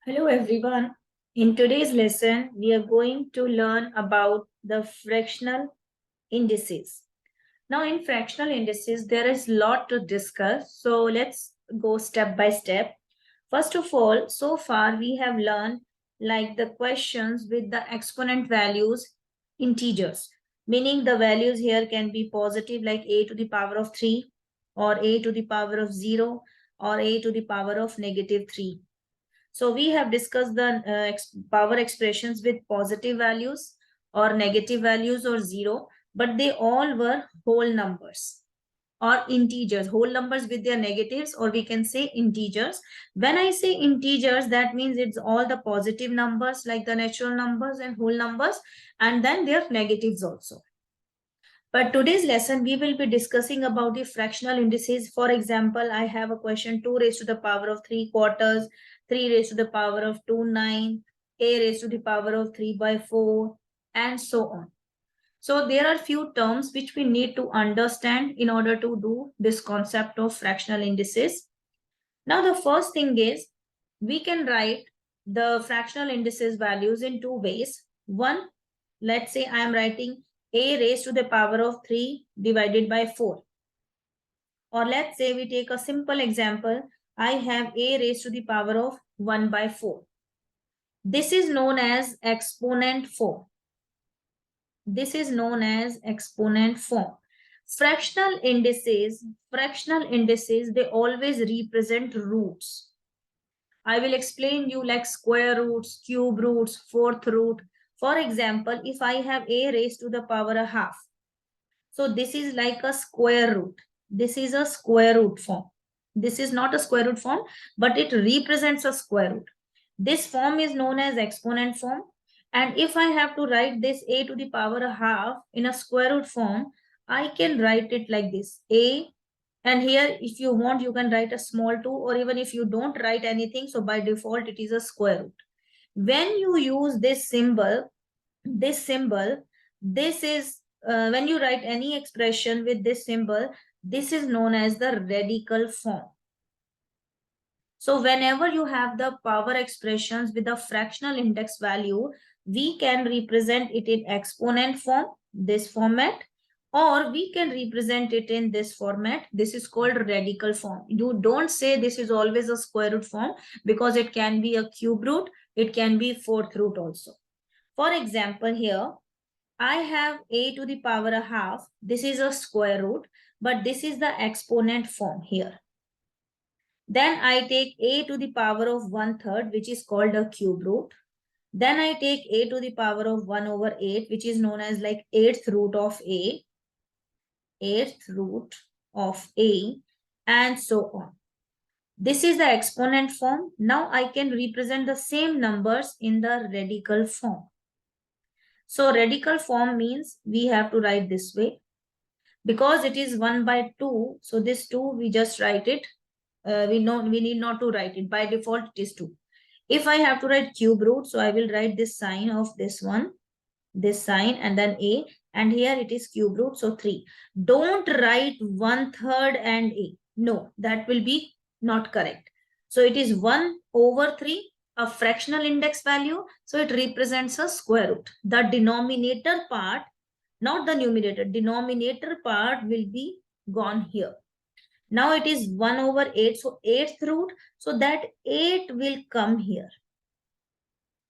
Hello everyone. In today's lesson, we are going to learn about the fractional indices. Now in fractional indices, there is a lot to discuss. So let's go step by step. First of all, so far we have learned like the questions with the exponent values integers, meaning the values here can be positive like a to the power of 3 or a to the power of 0 or a to the power of negative 3. So we have discussed the power expressions with positive values or negative values or zero, but they all were whole numbers or integers, whole numbers with their negatives, or we can say integers. When I say integers, that means it's all the positive numbers like the natural numbers and whole numbers, and then their negatives also. But today's lesson, we will be discussing about the fractional indices. For example, I have a question 2 raised to the power of 3 quarters, 3 raised to the power of 2, 9, a raised to the power of 3 by 4, and so on. So there are few terms which we need to understand in order to do this concept of fractional indices. Now, the first thing is we can write the fractional indices values in two ways. One, let's say I am writing a raised to the power of 3 divided by 4. Or let's say we take a simple example. I have a raised to the power of 1 by 4. This is known as exponent form. This is known as exponent form. Fractional indices, they always represent roots. I will explain you like square roots, cube roots, fourth root. For example, if I have a raised to the power a half, so this is like a square root. This is a square root form. This is not a square root form, but it represents a square root. This form is known as exponent form. And if I have to write this a to the power a half in a square root form, I can write it like this. A, and here if you want, you can write a small 2, or even if you don't write anything, so by default it is a square root. When you use this symbol, this is when you write any expression with this symbol, this is known as the radical form. So whenever you have the power expressions with a fractional index value, we can represent it in exponent form, this format, or we can represent it in this format. This is called radical form. You don't say this is always a square root form, because it can be a cube root, it can be fourth root also. For example, here I have a to the power a half. This is a square root, but this is the exponent form here. Then I take a to the power of 1/3, which is called a cube root. Then I take a to the power of 1 over 8, which is known as like 8th root of a, 8th root of a, and so on. This is the exponent form. Now I can represent the same numbers in the radical form. So radical form means we have to write this way. Because it is 1 by 2, so this 2 we just write it. We need not to write it. By default, it is 2. If I have to write cube root, so I will write this sign of this one, this sign, and then a, and here it is cube root, so 3. Don't write 1/3 and a. No, that will be not correct. So it is 1 over 3, a fractional index value, so it represents a square root. The denominator part, not the numerator, denominator part will be gone here. Now it is 1 over 8, so 8th root, so that 8 will come here.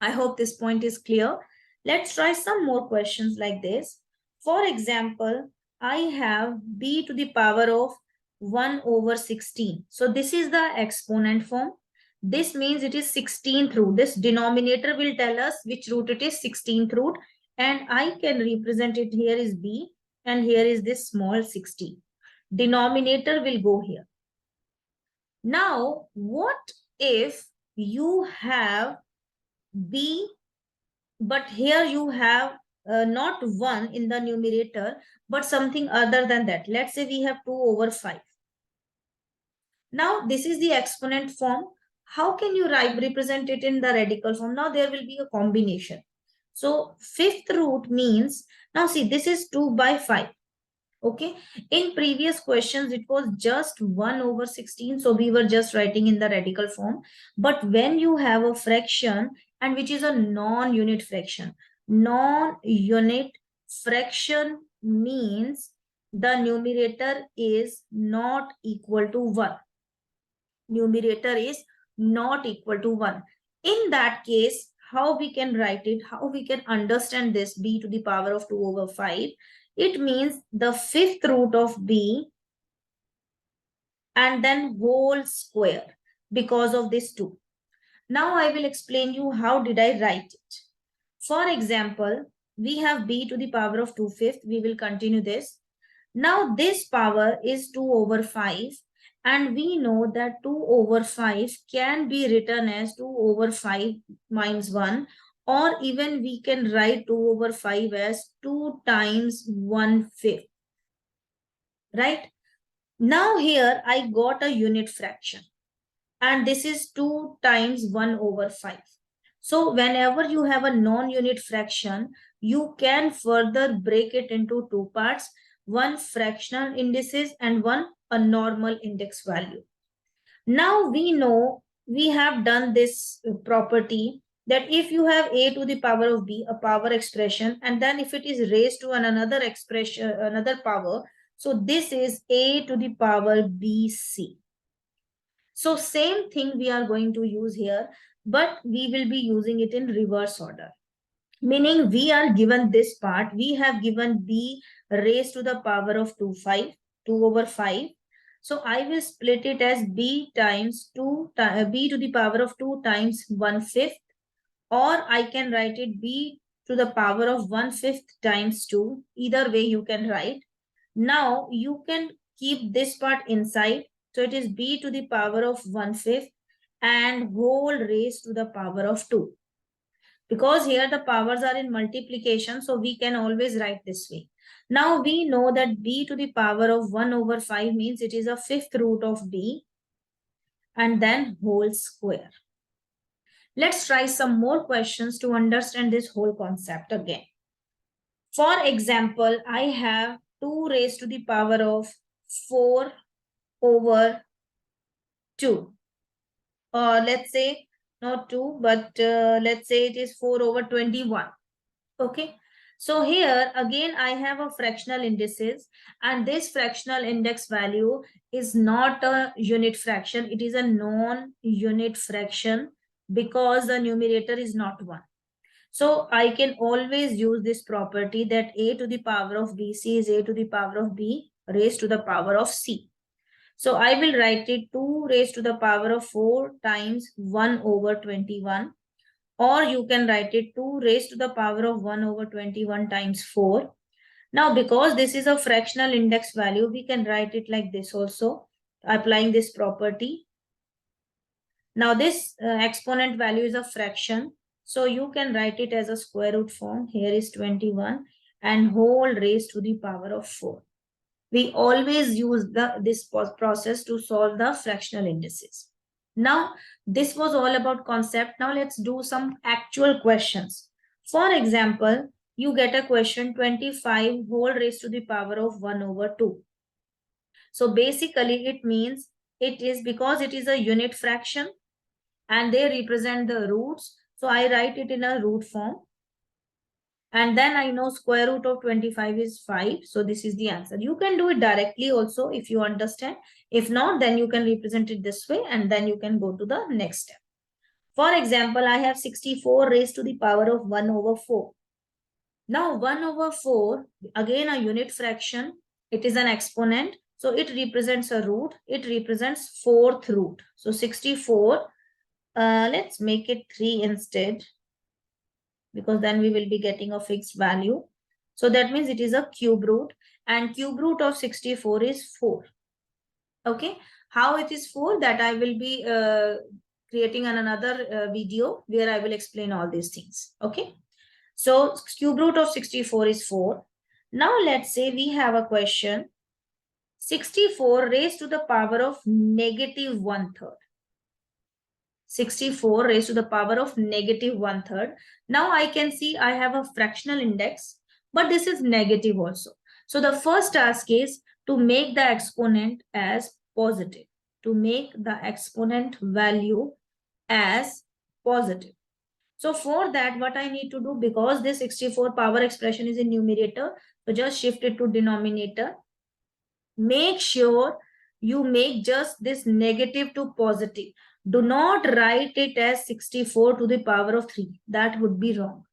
I hope this point is clear. Let's try some more questions like this. For example, I have b to the power of 1 over 16. So this is the exponent form. This means it is 16th root. This denominator will tell us which root it is, 16th root. And I can represent it here is b, and here is this small 16. Denominator will go here. Now, what if you have b, but here you have not 1 in the numerator, but something other than that. Let's say we have 2 over 5. Now, this is the exponent form. How can you represent it in the radical form? Now, there will be a combination. So, 5th root means, now see, this is 2 by 5. Okay, in previous questions it was just 1 over 16, so we were just writing in the radical form. But when you have a fraction and which is a non-unit fraction, non-unit fraction means the numerator is not equal to 1. Numerator is not equal to 1. In that case, how we can write it, how we can understand this b to the power of 2 over 5? It means the fifth root of b and then whole square because of this 2. Now I will explain you how did I write it. For example, we have b to the power of 2 fifth. We will continue this. Now this power is 2 over 5 and we know that 2 over 5 can be written as 2 over 5 minus 1, or even we can write 2 over 5 as 2 times 1/5. Right? Now here I got a unit fraction and this is 2 times 1 over 5. So whenever you have a non-unit fraction, you can further break it into two parts, one fractional indices and one a normal index value. Now we know we have done this property that if you have a to the power of b, a power expression, and then if it is raised to another expression, another power, so this is a to the power bc. So same thing we are going to use here, but we will be using it in reverse order. Meaning we are given this part, we have given b raised to the power of 2 over 5. So I will split it as b times 2, b to the power of 2 times 1/5, or I can write it b to the power of 1/5 times 2. Either way you can write. Now you can keep this part inside. So it is b to the power of 1/5 and whole raised to the power of 2. Because here the powers are in multiplication, so we can always write this way. Now we know that b to the power of 1 over 5 means it is a fifth root of b and then whole square. Let's try some more questions to understand this whole concept again. For example, I have 2 raised to the power of 4 over 2. Let's say not 2, but let's say it is 4 over 21. Okay. So here again, I have a fractional indices and this fractional index value is not a unit fraction. It is a non-unit fraction because the numerator is not 1. So I can always use this property that a to the power of bc is a to the power of b raised to the power of c. So I will write it 2 raised to the power of 4 times 1 over 21. Or you can write it 2 raised to the power of 1 over 21 times 4. Now, because this is a fractional index value, we can write it like this also, applying this property. Now, this exponent value is a fraction. So you can write it as a square root form. Here is 21 and whole raised to the power of 4. We always use this process to solve the fractional indices. Now, this was all about concept. Now, let's do some actual questions. For example, you get a question 25 whole raised to the power of 1 over 2. So basically, it means it is because it is a unit fraction and they represent the roots. So I write it in a root form. And then I know square root of 25 is 5. So this is the answer. You can do it directly also if you understand. If not, then you can represent it this way and then you can go to the next step. For example, I have 64 raised to the power of 1 over 4. Now 1 over 4, again a unit fraction. It is an exponent. So it represents a root. It represents fourth root. So 64, let's make it 3 instead, because then we will be getting a fixed value. So that means it is a cube root and cube root of 64 is 4. Okay. How it is 4, that I will be creating another video where I will explain all these things. Okay. So cube root of 64 is 4. Now let's say we have a question 64 raised to the power of negative 1/3. 64 raised to the power of negative 1/3. Now I can see I have a fractional index, but this is negative also. So the first task is to make the exponent as positive, to make the exponent value as positive. So for that, what I need to do, because this 64 power expression is in numerator, so just shift it to denominator. Make sure you make just this negative to positive. Do not write it as 64 to the power of 3. That would be wrong.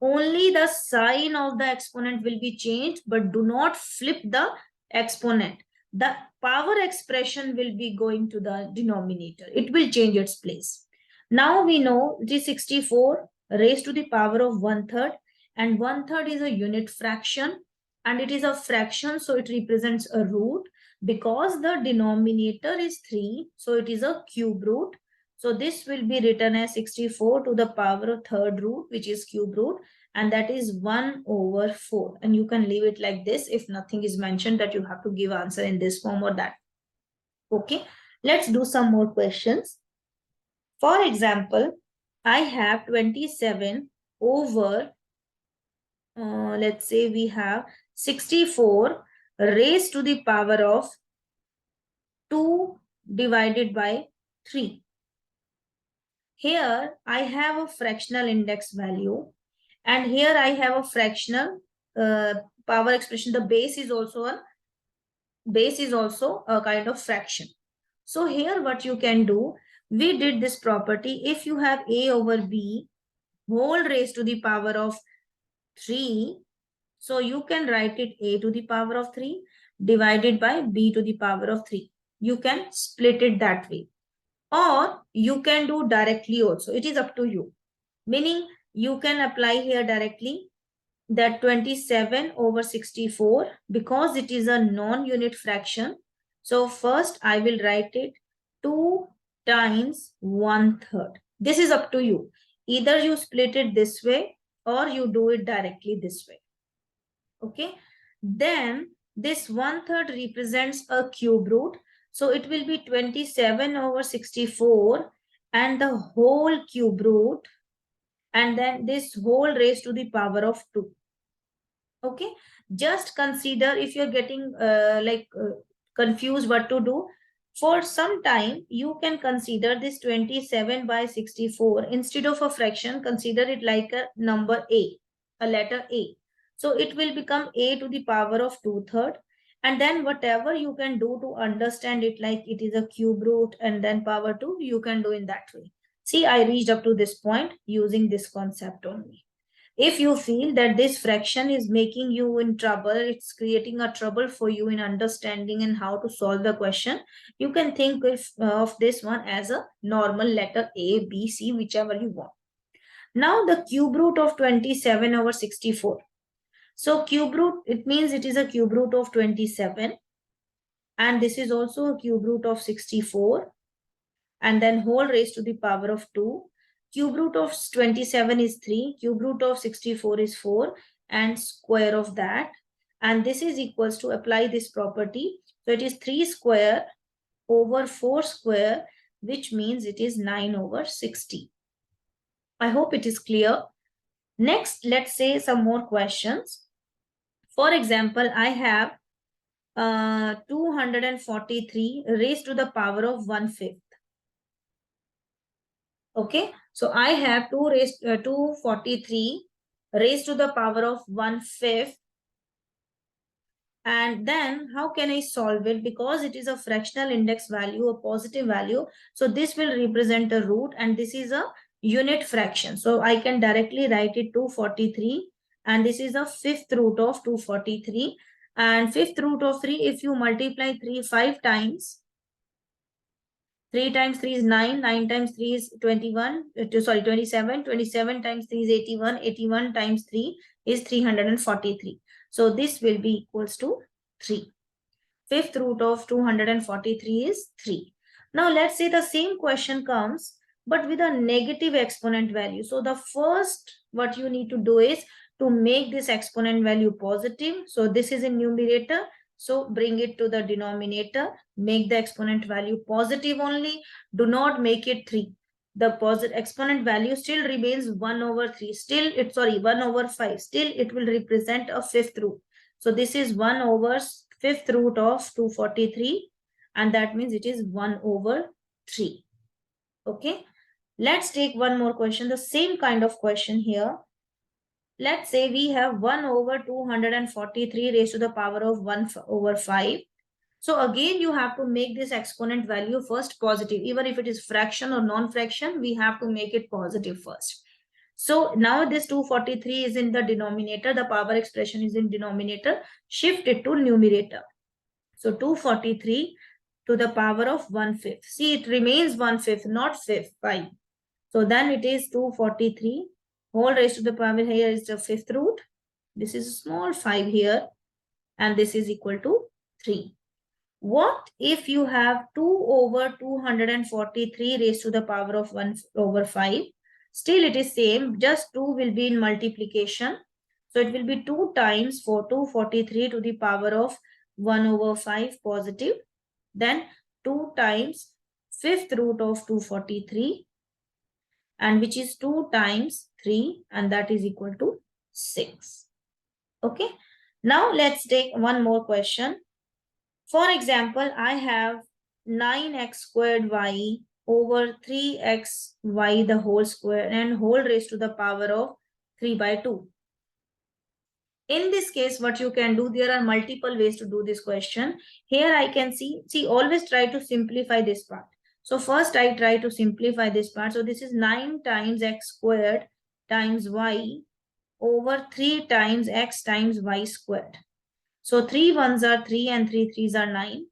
Only the sign of the exponent will be changed, but do not flip the exponent. The power expression will be going to the denominator. It will change its place. Now we know it is 64 raised to the power of 1/3, and 1/3 is a unit fraction, and it is a fraction, so it represents a root. Because the denominator is 3, so it is a cube root. So this will be written as 64 to the power of third root, which is cube root, and that is 1/4. And you can leave it like this if nothing is mentioned that you have to give answer in this form or that. Okay, let's do some more questions. For example, I have 27 over, let's say we have 64 raised to the power of 2 divided by 3. Here I have a fractional index value, and here I have a fractional power expression. The base is also a kind of fraction. So here what you can do, we did this property. If you have a over b whole raised to the power of 3, so you can write it a to the power of 3 divided by b to the power of 3. You can split it that way, or you can do directly also. It is up to you. Meaning you can apply here directly that 27 over 64, because it is a non-unit fraction. So first I will write it 2 times 1/3. This is up to you. Either you split it this way or you do it directly this way. Okay. Then this 1/3 represents a cube root. So it will be 27 over 64 and the whole cube root, and then this whole raised to the power of 2. Okay, just consider if you're getting confused what to do. For some time, you can consider this 27 by 64. Instead of a fraction, consider it like a number A, a letter A. So it will become A to the power of 2/3. And then whatever you can do to understand it, like it is a cube root and then power 2, you can do in that way. See, I reached up to this point using this concept only. If you feel that this fraction is making you in trouble, it's creating a trouble for you in understanding and how to solve the question, you can think of this one as a normal letter A, B, C, whichever you want. Now the cube root of 27 over 64. So cube root, it means it is a cube root of 27. And this is also a cube root of 64. And then whole raised to the power of 2. Cube root of 27 is 3, cube root of 64 is 4, and square of that. And this is equals to apply this property. So it is 3 square over 4 square, which means it is 9 over 60. I hope it is clear. Next, let's say some more questions. For example, I have 243 raised to the power of 1/5. Okay, so I have 243 raised to the power of 1/5. And then how can I solve it? Because it is a fractional index value, a positive value. So this will represent a root, and this is a unit fraction. So I can directly write it 243, and this is a fifth root of 243. And fifth root of 3, if you multiply 3 5 times, 3 times 3 is 9, 9 times 3 is 27, 27 times 3 is 81, 81 times 3 is 343. So this will be equals to 3. Fifth root of 243 is 3. Now let's say the same question comes, but with a negative exponent value. So the first what you need to do is to make this exponent value positive. So this is in numerator. So bring it to the denominator, make the exponent value positive only. Do not make it 3. The positive exponent value still remains 1/3. Still, 1/5. Still, it will represent a fifth root. So this is 1 over 5th root of 243, and that means it is 1 over 3. Okay. Let's take one more question, the same kind of question here. Let's say we have 1 over 243 raised to the power of 1 over 5. So again, you have to make this exponent value first positive. Even if it is fraction or non-fraction, we have to make it positive first. So now this 243 is in the denominator. The power expression is in denominator. Shift it to numerator. So 243 to the power of 1/5. See, it remains 1/5, not 5. So then it is 243 whole raised to the power, here is the 5th root. This is a small 5 here, and this is equal to 3. What if you have 2 over 243 raised to the power of 1 over 5? Still it is same, just 2 will be in multiplication. So it will be 2 times 243 to the power of 1 over 5 positive. Then 2 times 5th root of 243, and which is 2 times 3, and that is equal to 6. Okay. Now let's take one more question. For example, I have 9x squared y over 3xy the whole square and whole raised to the power of 3/2. In this case, what you can do, there are multiple ways to do this question. Here I can see, always try to simplify this part. So first I try to simplify this part. So this is 9 times x squared times y over 3 times x times y squared. So 3 ones are 3 and 3 threes are 9.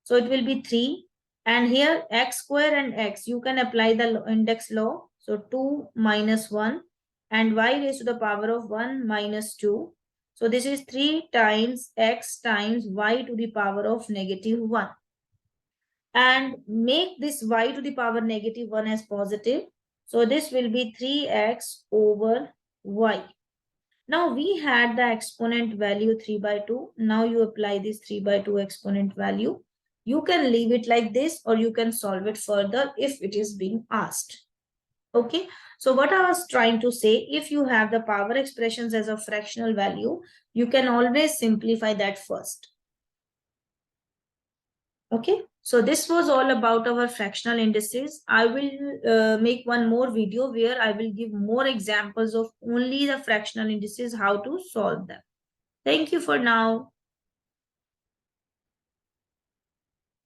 So it will be 3. And here x square and x, you can apply the index law. So 2 minus 1 and y raised to the power of 1 minus 2. So this is 3 times x times y to the power of -1. And make this y to the power -1 as positive. So this will be 3x over y. Now we had the exponent value 3/2. Now you apply this 3/2 exponent value. You can leave it like this, or you can solve it further if it is being asked. Okay. So what I was trying to say, if you have the power expressions as a fractional value, you can always simplify that first. Okay. So this was all about our fractional indices. I will make one more video where I will give more examples of only the fractional indices, how to solve them. Thank you for now.